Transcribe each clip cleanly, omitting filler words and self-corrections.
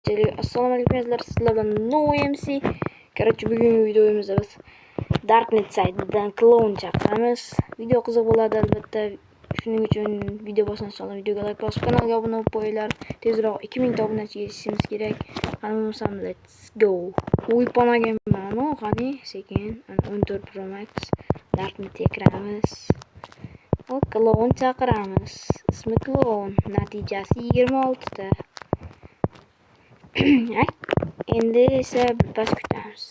Assalomu alaykum azizlar, sizlar bilan NoMC. Короче, bugungi videomizda biz Darknet saytidan klon chaqiramiz. Video qiziq bo'ladi albatta. Shuning uchun video bosishdan videoga like bosib, kanalga obuna bo'lib qo'yinglar. Tezroq 2000 ta obunachiga yetishimiz kerak. Qani bo'lsam, let's go. Uypanaga mana qani sekin 14 Pro Max Darknetga kiramiz. Klon chaqiramiz. Ismi klon, natijasi 26 ta. Endi esa birpas kutamiz.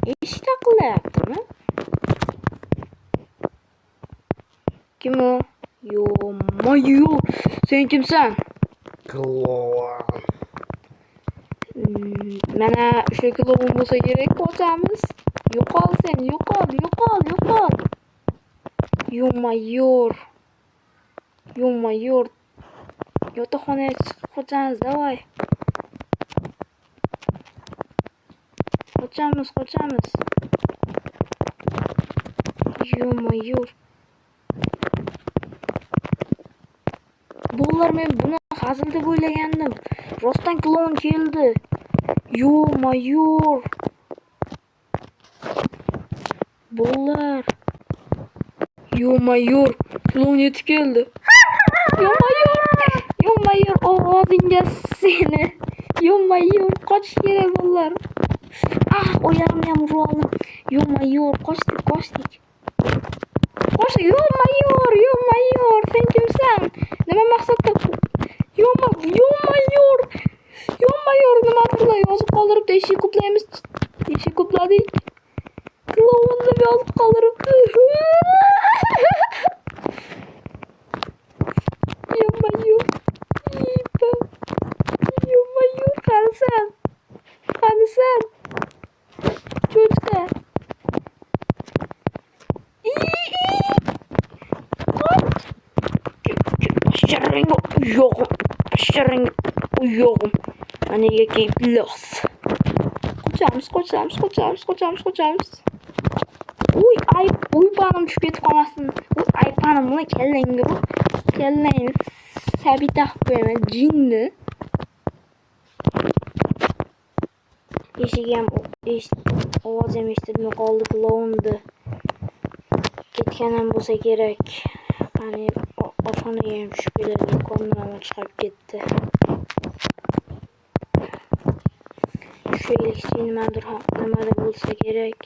Eshik taqillayaptimi? Kim u? Yo, sen kimsan? Klon. Mana o'sha klon bo'lsa kerak, qochamiz. Yo'qol sen, yo'qol. Yo-mayor. Yotoqxonaga chiqib qochamiz, davay. Qochamiz. Yo-mayor. Bolalar, men buni hazil deb o'ylagandim. Rostdan klon keldi. Yo-mayor. Bolalar. Yo-mayor, klon yetib keldi. Yo-mayor, ovozingga seni. Yo-mayor, qochish kerak bolalar. Oyog'imni ham urib oldim. Yo-mayor, qochdik. Yo-mayor, sen kimsan? Nima maqsadda? Yo-mayor, nimadir yozib qoldiribdi. Eshik qutladik. Klon deb yozib qoldiribdi. Yo-mayor, qanisan? Cho'chqa. Yo'g'im. Aniga keplos. Qochamiz. Uypanim tushib ketib qolmasin. Aypanim buni kellangga bu. Kellangni sabita qilib qo'yaman, jinni. Eshik ovoz ham eshitilmay qoldi, klonni. Ketgan ham bo'lsa kerak. Qani oshxonaga ham tushib keladi, ko'rnam chiqib ketdi. Shu elektrik nimadir bo'lsa kerak.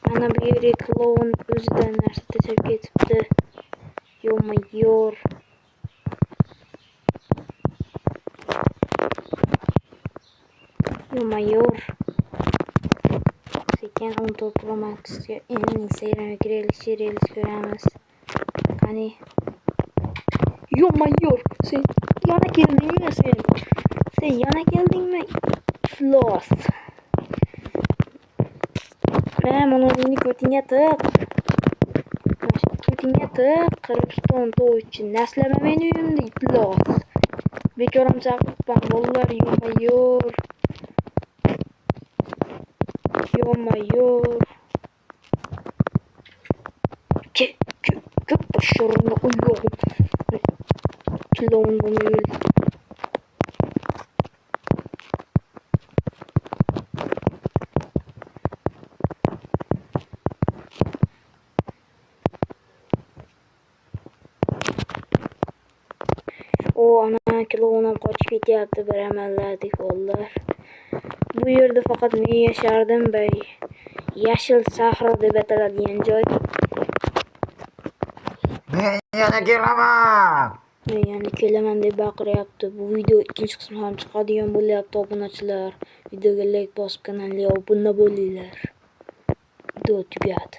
Mana bu yerga klon o'zidan narsa tashlab ketibdi. Yo-mayor. Sekin 14 Pro Max'ga Instagramga kiraylik, ko'ramiz. Qani. Yo-mayor, sen yana keldingmi? Floss. Mana o'zingni ko'tingga tiq. Qirg'iziston to'ychi. Naslama meni uyimda floss. Bekoram chaqiribman, bolalar. Yo-mayor. Ko'p sho'rni uyog'im. Klon bo'lmaydi. Ana klonum qochib ketyapti, bir amallardik bolalar. Bu yerda faqat men yashardim, Yashil sahro deb ataladigan joy. Men yana kelaman deb baqiryapti. Bu video ikkinchi qismi ham chiqadigan bo'lyapti, obunachilar. Videoga like bosib, kanalga obuna bo'linglar. Video tugadi.